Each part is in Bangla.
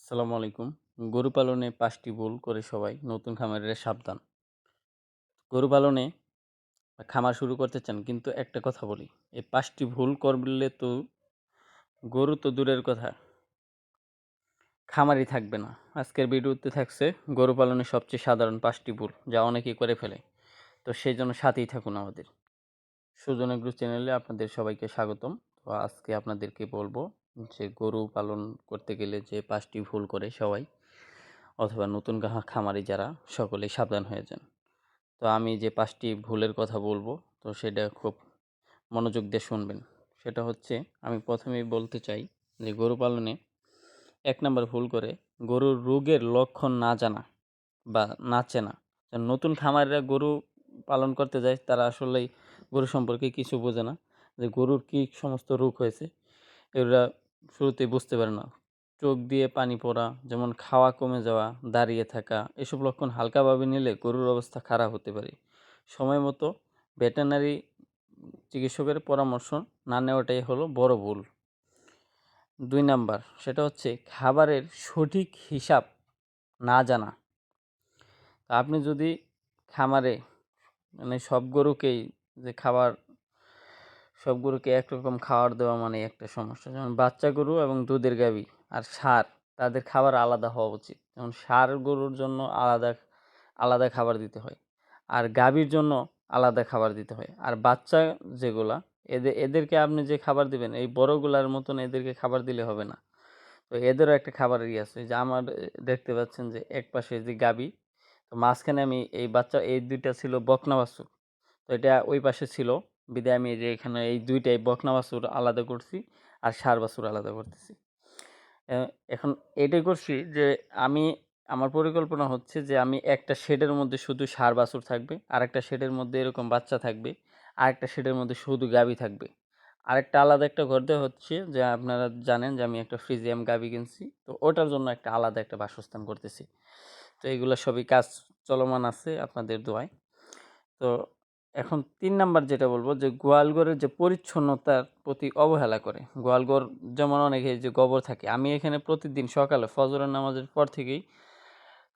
আসসালামু আলাইকুম। গরু পালনে ৫টি ভুল করে সবাই নতুন খামারিরা সাবধান। গরু পালনে খামার শুরু করতে চান কিন্তু একটা কথা বলি, এই ৫টি ভুল করলে তো গরু তো দূরের কথা, খামারই থাকবে না। আজকের ভিডিওতে থাকছে গরু পালনের সবচেয়ে সাধারণ ৫টি ভুল যা অনেকেই করে ফেলে। তো সেইজন্য সাথেই থাকুন আমাদের। সুজন এগ্রো চ্যানেলে আপনাদের সবাইকে স্বাগতম। তো আজকে আপনাদেরকে বলবো যে গরু পালন করতে গেলে যে ৫টি ভুল করে সবাই অথবা নতুন খামারি যারা সকলেই সাবধান হয়ে যান। তো আমি যে ৫টি ভুলের কথা বলবো, তো সেটা খুব মনোযোগ দিয়ে শুনবেন। সেটা হচ্ছে, আমি প্রথমেই বলতে চাই যে গরু পালনে ১ নাম্বার ভুল করে গরুর রোগের লক্ষণ না জানা বা না চেনা। নতুন খামারিরা গরু পালন করতে যায়, তারা আসলেই গরু সম্পর্কে কিছু বোঝে না, যে গরুর কী সমস্ত রোগ হয়েছে এগুলা শুরুতেই বুঝতে পারে না। চোখ দিয়ে পানি পড়া, যেমন খাওয়া কমে যাওয়া, দাঁড়িয়ে থাকা, এসব লক্ষণ হালকাভাবে নিলে গরুর অবস্থা খারাপ হতে পারে। সময় মতো ভেটেরিনারি চিকিৎসকের পরামর্শ না নেওয়াটাই হলো বড় ভুল। ২ নাম্বার, সেটা হচ্ছে খাবারের সঠিক হিসাব না জানা। আপনি যদি খামারে সব গরুকেই যে সব গরুকে একরকম খাবার দেওয়া মানে একটা সমস্যা। যেমন বাচ্চা গরু এবং দুধের গাভী আর ষাঁড়, তাদের খাবার আলাদা হওয়া উচিত। যেমন ষাঁড় গরুর জন্য আলাদা আলাদা খাবার দিতে হয়, আর গাভীর জন্য আলাদা খাবার দিতে হয়। আর বাচ্চা যেগুলা, এদেরকে আপনি যে খাবার দিবেন, এই বড়গুলার মতন এদেরকে খাবার দিলে হবে না। তো এদেরও একটা খাবারের আছে, যে আমার দেখতে পাচ্ছেন যে এক পাশে যে গাভী, তো মাঝখানে আমি এই বাচ্চা, এই দুইটা ছিল বকনা বাছুর। তো এটা ওই পাশে ছিল, বিধায় আমি যে এখানে এই দুইটাই বকনা বাছুর আলাদা করছি আর ষাঁড় বাছুর আলাদা করতেছি। এখন এটাই করছি যে আমি, আমার পরিকল্পনা হচ্ছে যে আমি একটা শেডের মধ্যে শুধু ষাঁড় বাছুর থাকবে, আরেকটা শেডের মধ্যে এরকম বাচ্চা থাকবে, আরেকটা শেডের মধ্যে শুধু গাভী থাকবে। আরেকটা আলাদা একটা ঘর দেওয়া হচ্ছে, যে আপনারা জানেন যে আমি একটা ফ্রিজিয়াম গাভী কিনছি, তো ওটার জন্য একটা আলাদা একটা বাসস্থান করতেছি। তো এগুলো সবই কাজ চলমান আছে আপনাদের দোয়ায়। তো এখন ৩ নাম্বার যেটা বলব, যে গোয়ালঘরের যে পরিচ্ছন্নতার প্রতি অবহেলা করে। গোয়ালঘর যেমন অনেকে যে গোবর থাকে, আমি এখানে প্রতিদিন সকালে ফজরের নামাজের পর থেকেই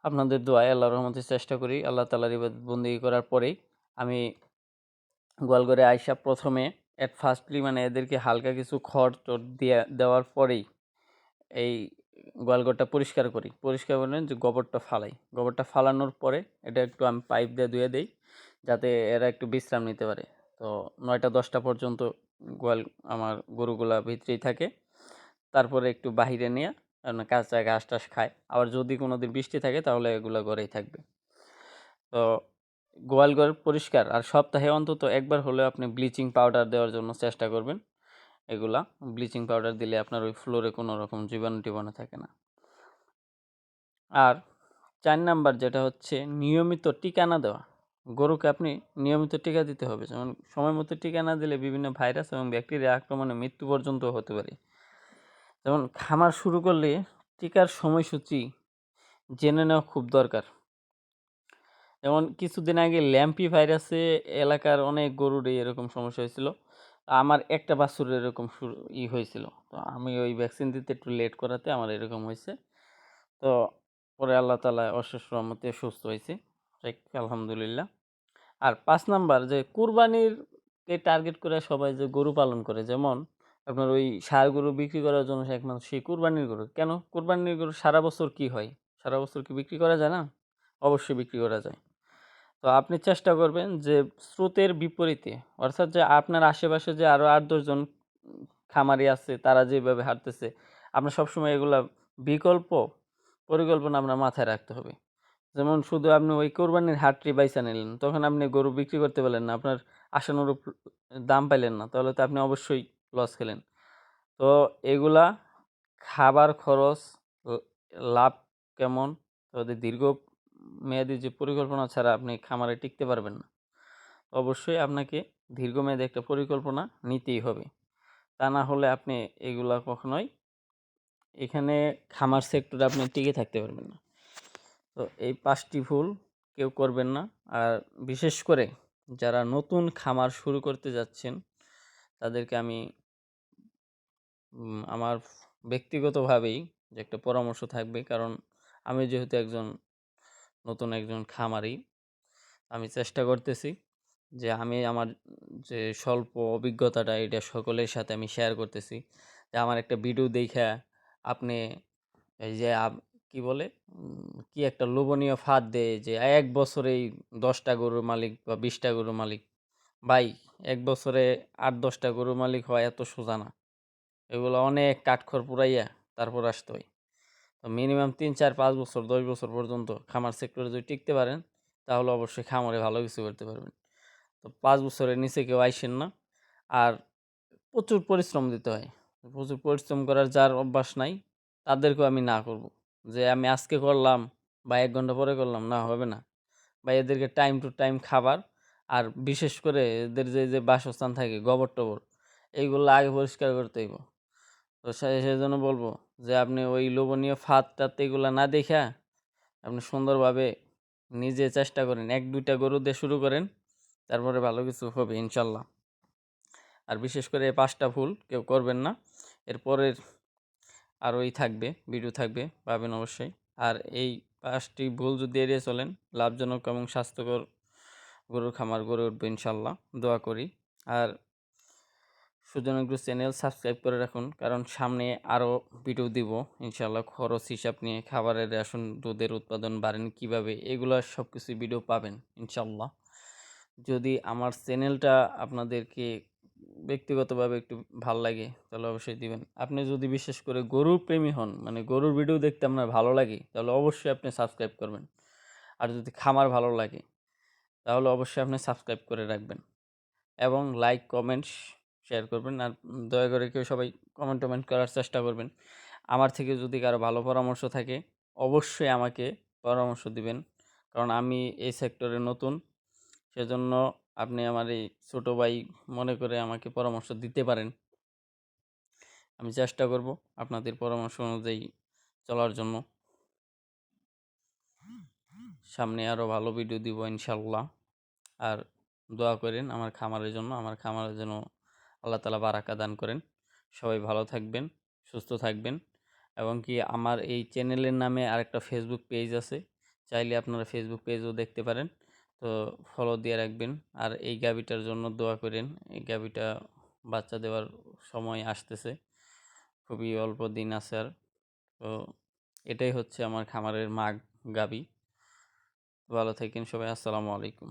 আপনাদের দোয়ায় আল্লাহর রহমতে চেষ্টা করি, আল্লাহ তাআলার ইবাদত বন্দেগী করার পরেই আমি গোয়ালঘরে আইসা প্রথমে ফার্স্টলি মানে এদেরকে হালকা কিছু খড়-টড় দেওয়ার পরেই এই গোয়ালঘরটা পরিষ্কার করি। পরিষ্কার করে যে গোবরটা ফালাই। গোবরটা ফালানোর পরে এটা একটু আমি পাইপ দিয়ে ধুয়ে দেই, যাতে এরা একটু বিশ্রাম নিতে পারে। তো ৯টা-১০টা পর্যন্ত আমার গরুগুলা ভিতরেই থাকে। তারপরে একটু বাহিরে নিয়ে কাঁচা ঘাস-টাস খায়। আবার যদি কোনোদিন বৃষ্টি থাকে তাহলে এগুলা ঘরেই থাকবে। তো গোয়ালঘর পরিষ্কার, আর সপ্তাহে অন্তত একবার হলেও আপনি ব্লিচিং পাউডার দেওয়ার জন্য চেষ্টা করবেন। এগুলা ব্লিচিং পাউডার দিলে আপনার ওই ফ্লোরে কোনো রকম জীবাণু-টিবাণু থাকে না। আর ৪ নাম্বার যেটা হচ্ছে নিয়মিত টিকা না দেওয়া। গরুকে আপনি নিয়মিত টিকা দিতে হবে। যেমন সময় মতো টিকা না দিলে বিভিন্ন ভাইরাস এবং ব্যাকটেরিয়া আক্রমণে মৃত্যু পর্যন্ত হতে পারে। যেমন খামার শুরু করলে টিকার সময়সূচি জেনে নেওয়া খুব দরকার। যেমন কিছুদিন আগে ল্যাম্পি ভাইরাসে এলাকার অনেক গরুরই এরকম সমস্যা হয়েছিল। আমার একটা বাছুরের এরকম হয়েছিল। তো আমি ওই ভ্যাকসিন দিতে একটু লেট করাতে আমার এরকম হয়েছে। তো পরে আল্লাহ তাআলা অশেষ রহমতে সুস্থ হয়েছি। আলহামদুলিল্লাহ। আর ৫ নাম্বার, যে কুরবানিরকে টার্গেট করে সবাই যে গরু পালন করে, যেমন আপনার ওই ষাঁড় গরু বিক্রি করার জন্য একমাত্র সেই কুরবানির গরু। কেন? কুরবানির গরু সারা বছর কি হয়? সারা বছর কি বিক্রি করা যায় না? অবশ্যই বিক্রি করা যায়। তো আপনি চেষ্টা করবেন যে স্রোতের বিপরীতে, অর্থাৎ যে আপনার আশেপাশে যে আরও ৮-১০ জন খামারি আছে তারা যেভাবে হাঁটতেছে, আপনার সবসময় এগুলা বিকল্প পরিকল্পনা আপনার মাথায় রাখতে হবে। যেমন শুধু আপনি ওই কোরবানির হাটটি বাইছা নিলেন, তখন আপনি গরু বিক্রি করতে পারলেন না, আপনার আশানুরূপ দাম পাইলেন না, তাহলে তো আপনি অবশ্যই লস খেলেন। তো এগুলা খাবার খরচ, ল লাভ কেমন, তাদের দীর্ঘ মেয়াদী যে পরিকল্পনা ছাড়া আপনি খামারে টিকতে পারবেন না। অবশ্যই আপনাকে দীর্ঘমেয়াদী একটা পরিকল্পনা নিতেই হবে। তা না হলে আপনি এগুলা কখনোই এখানে খামার সেক্টরে আপনি টিকে থাকতে পারবেন না। তো এই ৫টি ভুল কেউ করবেন না। আর বিশেষ করে যারা নতুন খামার শুরু করতে যাচ্ছেন, তাদেরকে আমি আমার ব্যক্তিগতভাবেই যে একটা পরামর্শ থাকবে, কারণ আমি যেহেতু নতুন একজন খামারি, আমি চেষ্টা করতেছি যে আমি আমার যে স্বল্প অভিজ্ঞতাটা এটা সকলের সাথে আমি শেয়ার করতেছি। যে আমার একটা ভিডিও দেইখা আপনি এই যে কি বলে কি একটা লোভনীয় ফাঁদ দেয় যে ১ বছরেই ১০টা গরুর মালিক বা ২০টা গরুর মালিক। ভাই, ১ বছরে ৮-১০টা গরুর মালিক হওয়া এত সোজা না। এগুলো অনেক কাঠখড় পুড়াইয়া তারপর আসতে হয়। তো মিনিমাম ৩, ৪, ৫ বছর ১০ বছর পর্যন্ত খামার সেক্টরে যদি টিকতে পারেন, তাহলে অবশ্যই খামারে ভালো কিছু করতে পারবেন। তো ৫ বছরের নিচে কেউ আইসেন না। আর প্রচুর পরিশ্রম দিতে হয়। প্রচুর পরিশ্রম করার যার অভ্যাস নাই, তাদেরকেও আমি না করব। যে আমি আজকে করলাম বা ১ ঘন্টা পরে করলাম, না হবে না। বা এদেরকে টাইম টু টাইম খাবার, আর বিশেষ করে এদের যে বাসস্থান থাকে গোবর-টোবর, এইগুলো আগে পরিষ্কার করতে হইব। তো সেজন্য বলবো যে আপনি ওই লোভনীয় ফাঁদ-টাদ এগুলা না দেইখা আপনি সুন্দরভাবে নিজে চেষ্টা করেন। ১-২টা গরু দিয়ে শুরু করেন, তারপরে ভালো কিছু হবে ইনশাল্লাহ। আর বিশেষ করে এই ৫টা ভুল কেউ করবেন না। এরপরের আরোই থাকবে, ভিডিও থাকবে, পাবেন অবশ্যই। আর এই ৫টি ভুল যদি এড়িয়ে চলেন, লাভজনক এবং স্বাস্থ্যকর গরুর খামার গড়ে উঠবে ইনশাল্লাহ। দোয়া করি। আর সুজন এগ্রো চ্যানেল সাবস্ক্রাইব করে রাখুন, কারণ সামনে আরও ভিডিও দিব ইনশাল্লাহ। খরচ হিসাব নিয়ে, খাবারের রেশন, দুধের উৎপাদন বাড়েন কীভাবে, এগুলো সব কিছু ভিডিও পাবেন ইনশাল্লাহ। যদি আমার চ্যানেলটা আপনাদেরকে ব্যক্তিগতভাবে একটু ভাল লাগে, তাহলে অবশ্যই দিবেন। আপনি যদি বিশেষ করে গরুর প্রেমী হন, মানে গরুর ভিডিও দেখতে আপনার ভালো লাগে, তাহলে অবশ্যই আপনি সাবস্ক্রাইব করবেন। আর যদি খামার ভালো লাগে, তাহলে অবশ্যই আপনি সাবস্ক্রাইব করে রাখবেন এবং লাইক, কমেন্টস, শেয়ার করবেন। আর দয়া করে কেউ সবাই কমেন্ট করার চেষ্টা করবেন। আমার থেকে যদি কারো ভালো পরামর্শ থাকে, অবশ্যই আমাকে পরামর্শ দিবেন, কারণ আমি এই সেক্টরে নতুন। সেজন্য আপনি আমার এই ছোট ভাই মনে করে আমাকে পরামর্শ দিতে পারেন। আমি চেষ্টা করব আপনাদের পরামর্শ অনুযায়ী চলার জন্য। সামনে আরও ভালো ভিডিও দিব ইনশাল্লাহ। আর দোয়া করেন আমার খামারের জন্য, আমার খামারের জন্য আল্লাহ তাআলা বারাকা দান করেন। সবাই ভালো থাকবেন, সুস্থ থাকবেন। এবং কি আমার এই চ্যানেলের নামে আরেকটা ফেসবুক পেজ আছে, চাইলে আপনারা ফেসবুক পেজও দেখতে পারেন। তো ফলো দিয়ে রাখবেন। আর এই গাভীটার জন্য দোয়া করেন। এই গাভীটা বাচ্চা দেওয়ার সময় আসতেছে, খুবই অল্প দিন আছে আর। তো এটাই হচ্ছে আমার খামারের মা গাভী। ভালো থাকেন সবাই, আসসালামু আলাইকুম।